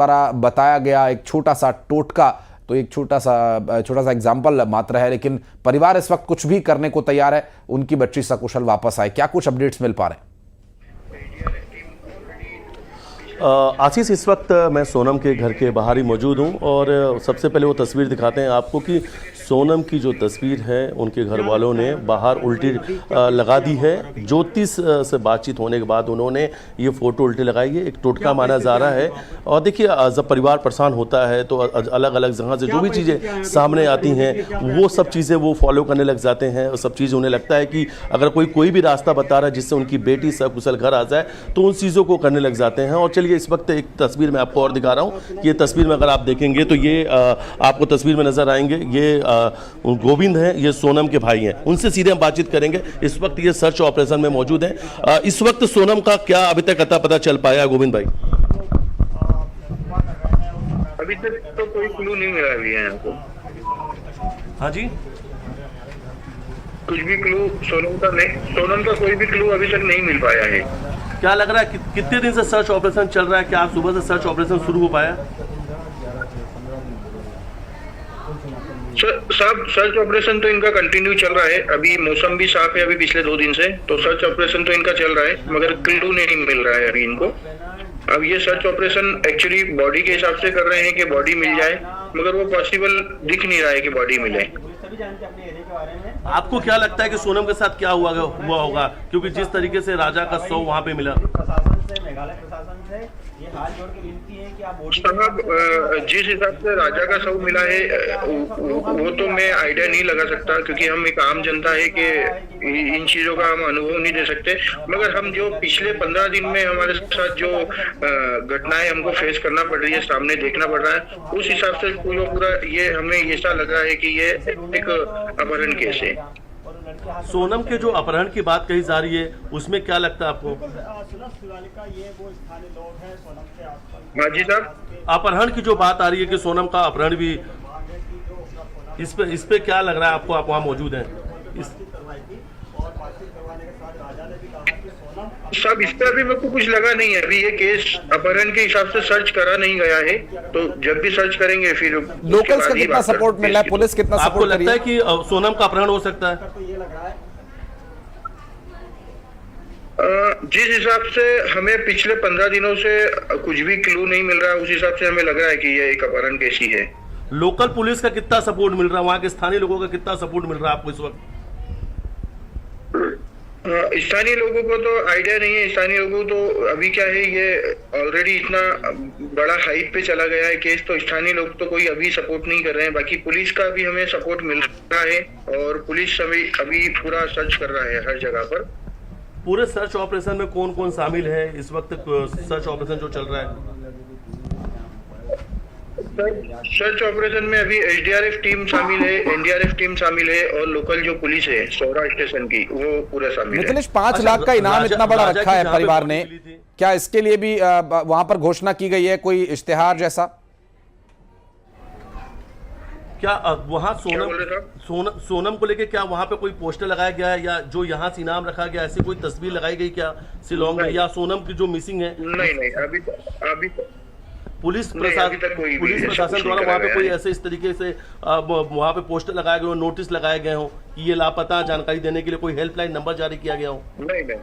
द्वारा बताया गया एक छोटा सा टोटका तो एक छोटा सा एग्जाम्पल मात्र है, लेकिन परिवार इस वक्त कुछ भी करने को तैयार है उनकी बच्ची सकुशल वापस आए। क्या कुछ अपडेट्स मिल पा रहे हैं? आशीष, इस वक्त मैं सोनम के घर के बाहर ही मौजूद हूं और सबसे पहले वो तस्वीर दिखाते हैं आपको कि सोनम की जो तस्वीर है उनके घर वालों ने बाहर उल्टी लगा दी है। ज्योतिष से बातचीत होने के बाद उन्होंने ये फ़ोटो उल्टी लगाई है, एक टोटका माना जा रहा है। और देखिए, जब परिवार परेशान होता है तो अलग अलग जगह से जो भी चीज़ें सामने आती हैं वो सब चीज़ें वो फॉलो करने लग जाते हैं और सब चीज़ें उन्हें लगता है कि अगर कोई भी रास्ता बता रहा है जिससे उनकी बेटी सकुशल घर आ जाए तो उन चीज़ों को करने लग जाते हैं। और चलिए, इस वक्त एक तस्वीर मैं आपको और दिखा रहा हूँ। ये तस्वीर में अगर आप देखेंगे तो ये आपको तस्वीर में नजर आएंगे, ये गोविंद हैं, ये सोनम के भाई हैं। उनसे सीधे हम बातचीत करेंगे। इस वक्त ये सर्च ऑपरेशन में मौजूद हैं। इस वक्त सोनम का क्या अभी तक पता चल पाया गोविंद भाई? अभी तक तो कोई क्लू नहीं मिला अभी है हमको। हाँ जी, कुछ भी क्लू सोनम का कोई भी क्लू अभी तक नहीं मिल पाया है। क्या लग रहा है कितने दिन से सर्च ऑपरेशन चल रहा है? क्या आज सुबह से सर्च ऑपरेशन शुरू हो पाया? सब सर्च ऑपरेशन तो इनका कंटिन्यू चल रहा है। अभी मौसम भी साफ है अभी पिछले 2 दिन से, तो सर्च ऑपरेशन तो इनका चल रहा है, मगर क्लू नहीं मिल रहा है अभी इनको। अब ये सर्च ऑपरेशन एक्चुअली बॉडी के हिसाब से कर रहे हैं कि बॉडी मिल जाए, मगर वो पॉसिबल दिख नहीं रहा है कि बॉडी मिले। आपको क्या लगता है कि सोनम के साथ क्या हुआ होगा, क्योंकि जिस तरीके से राजा का शव वहाँ पे मिला? साहब, जिस हिसाब से राजा का शव मिला है वो तो मैं आइडिया नहीं लगा सकता, क्योंकि हम एक आम जनता है कि इन चीजों का हम अनुभव नहीं दे सकते। मगर हम जो पिछले 15 दिन में हमारे साथ जो घटनाएं हमको फेस करना पड़ रही है, सामने देखना पड़ रहा है, उस हिसाब से पूरा ये हमें ऐसा लग रहा है कि ये एक अपहरण केस है। सोनम के जो अपहरण की बात कही जा रही है उसमें क्या लगता है आपको? हाँ जी साहब, अपहरण की जो बात आ रही है कि सोनम का अपहरण भी, इस पे क्या लग रहा है आपको? आप वहाँ मौजूद हैं। सब इस पे अभी मेरे को कुछ लगा नहीं है। अभी ये केस अपहरण के हिसाब से सर्च करा नहीं गया है, तो जब भी सर्च करेंगे फिर लोकल्स का कितना सपोर्ट मिल रहा है, पुलिस कितना सपोर्ट आपको लगता है कि सोनम का अपहरण हो सकता है? जिस हिसाब से हमें पिछले 15 दिनों से कुछ भी क्लू नहीं मिल रहा है, उस हिसाब से हमें लग रहा है कि ये एक अपहरण केस ही है। लोकल पुलिस का कितना सपोर्ट मिल रहा है, वहाँ के स्थानीय लोगों का कितना सपोर्ट मिल रहा है आपको इस वक्त? स्थानीय लोगों को तो आइडिया नहीं है। स्थानीय लोगों को तो अभी क्या है, ये ऑलरेडी इतना बड़ा हाइप पे चला गया है केस, तो स्थानीय लोग तो कोई अभी सपोर्ट नहीं कर रहे हैं। बाकी पुलिस का भी हमें सपोर्ट मिल रहा है और पुलिस अभी पूरा सर्च कर रहा है हर जगह पर। पूरे सर्च ऑपरेशन में कौन कौन शामिल है इस वक्त? सर्च ऑपरेशन जो चल रहा है, सर्च ऑपरेशन में अभी एसडीआरएफ टीम शामिल है, एनडीआरएफ टीम शामिल है और लोकल जो पुलिस है सोहरा स्टेशन की वो पूरा शामिल है। मिथिलेश, 5 लाख का इनाम इतना बड़ा रखा है परिवार ने, क्या इसके लिए भी वहां पर घोषणा की गई है, कोई इश्तेहार जैसा? क्या वहाँ सोनम को लेके क्या वहाँ पे कोई पोस्टर लगाया गया है, या जो यहाँ से इनाम रखा गया ऐसी कोई तस्वीर लगाई गई क्या शिलोंग में, या सोनम की जो मिसिंग है? नहीं, अभी पुलिस प्रशासन द्वारा वहाँ पे कोई ऐसे इस तरीके से वहाँ पे पोस्टर लगाए गए हो, नोटिस लगाए गए हो कि ये लापता, जानकारी देने के लिए कोई हेल्पलाइन नंबर जारी किया गया हो? नहीं,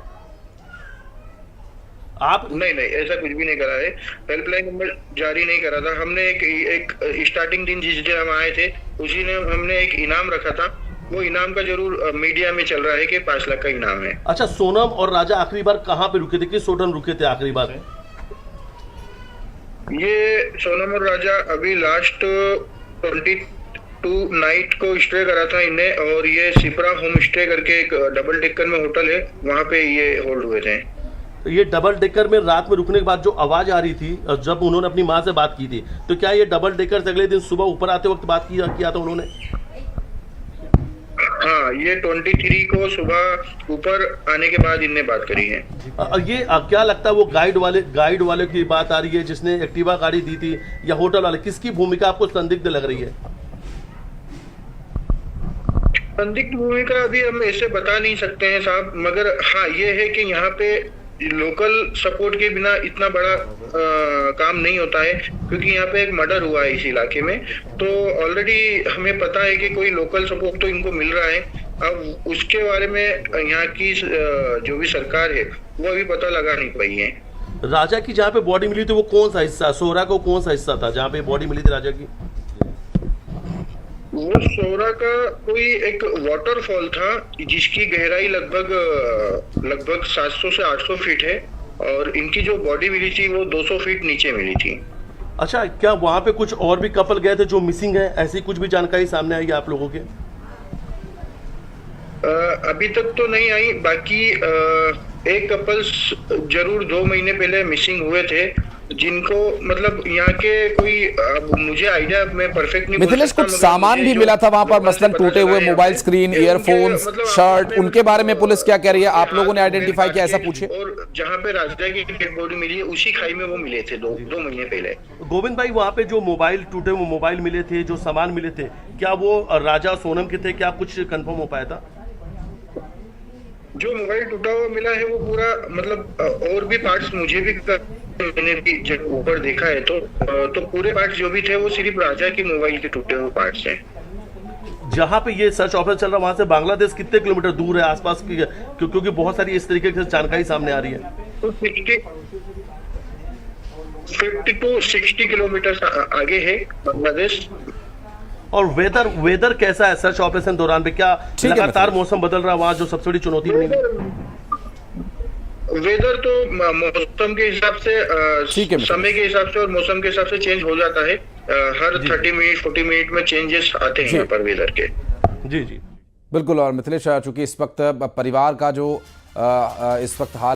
आप नहीं, ऐसा कुछ भी नहीं करा है। हेल्पलाइन नंबर जारी नहीं करा था हमने। एक स्टार्टिंग दिन जिस दिन हम आए थे उसी ने हमने एक इनाम रखा था, वो इनाम का जरूर मीडिया में चल रहा है कि 5 लाख का इनाम है। अच्छा, सोनम और राजा आखिरी बार कहाँ पे रुके थे, किस होटल रुके थे आखिरी बार? ये सोनम और राजा अभी लास्ट 22 नाइट को स्टे करा था इन्हें, और ये सिपरा होम स्टे करके एक डबल डेकर में होटल है, वहाँ पे ये होल्ड हुए थे। ये डबल डेकर में रात में रुकने के बाद जो आवाज आ रही थी जब उन्होंने अपनी माँ से बात की थी, तो क्या ये डबल डेकर से अगले दिन सुबह ऊपर आते वक्त बात किया था उन्होंने? हाँ, ये 23 को सुबह ऊपर आने के बाद इनने बात करी है। ये क्या लगता है वो गाइड वाले की बात आ रही है जिसने एक्टिवा गाड़ी दी थी, या होटल वाले, किसकी भूमिका आपको संदिग्ध लग रही है? संदिग्ध भूमिका अभी हम ऐसे बता नहीं सकते हैं साहब, मगर हाँ ये है कि यहाँ पे लोकल सपोर्ट के बिना इतना बड़ा काम नहीं होता है, क्योंकि यहाँ पे एक मर्डर हुआ है इस इलाके में। तो ऑलरेडी हमें पता है कि कोई लोकल सपोर्ट तो इनको मिल रहा है। अब उसके बारे में यहाँ की जो भी सरकार है वो अभी पता लगा नहीं पाई है। राजा की जहाँ पे बॉडी मिली थी वो कौन सा हिस्सा, सोहरा को कौन सा हिस्सा था जहाँ पे बॉडी मिली थी राजा की? वो सोहरा का कोई एक वाटरफॉल था जिसकी गहराई लगभग 700 से 800 फीट है, और इनकी जो बॉडी मिली थी वो 200 फीट नीचे मिली थी। अच्छा, क्या वहाँ पे कुछ और भी कपल गए थे जो मिसिंग है, ऐसी कुछ भी जानकारी सामने आई है आप लोगों के? अभी तक तो नहीं आई। बाकी एक कपल्स जरूर 2 महीने पहले मिसिंग हुए थे, जिनको मतलब यहाँ के कोई मुझे आइडिया मैं परफेक्ट नहीं बोल मिथिलेश, सकता, कुछ मगर सामान मुझे भी जो मिला था वहां पर, लोगों से मसलन पता टूटे लगा हुए है मोबाइल स्क्रीन, कि ईयरफोन्स, मतलब शर्ट, आपने उनके बारे में पुलिस क्या कह रही है? आप लोगों ने आइडेंटिफाई किया, ऐसा पूछे। और जहाँ पे राजा की डेड बॉडी मिली है उसी खाई में वो मिले थे 2 महीने पहले। गोविंद भाई, वहाँ पे जो मोबाइल टूटे हुए मोबाइल मिले थे, जो सामान मिले थे, क्या वो राजा सोनम के थे? क्या कुछ कंफर्म हो पाया था? जो मोबाइल टूटा हुआ मिला है वो पूरा मतलब और भी पार्ट्स मुझे भी मैंने भी जब ऊपर देखा है तो पूरे पार्ट्स जो भी थे वो सिर्फ राजा की मोबाइल के टूटे हुए पार्ट्स हैं। जहाँ पे ये सर्च ऑपरेशन चल रहा है वहाँ से बांग्लादेश कितने किलोमीटर दूर है आसपास की? क्योंकि बहुत सारी इस तरीके से जानकारी सामने आ रही है। तो 50 to 60 किलोमीटर आगे है बांग्लादेश। और वेदर कैसा है सर्च ऑपरेशन दौरान पे? क्या लगातार मौसम बदल रहा है वहाँ, जो सबसे बड़ी चुनौती बनी? वेदर तो मौसम के हिसाब से, समय के हिसाब से और मौसम के हिसाब से चेंज हो जाता है। हर 30 मिनट 40 मिनट में चेंजेस आते हैं यहाँ पर वेदर के। जी जी बिल्कुल। और मिथिलेश, चूंकि इस वक्त परिवार का जो इस वक्त हाल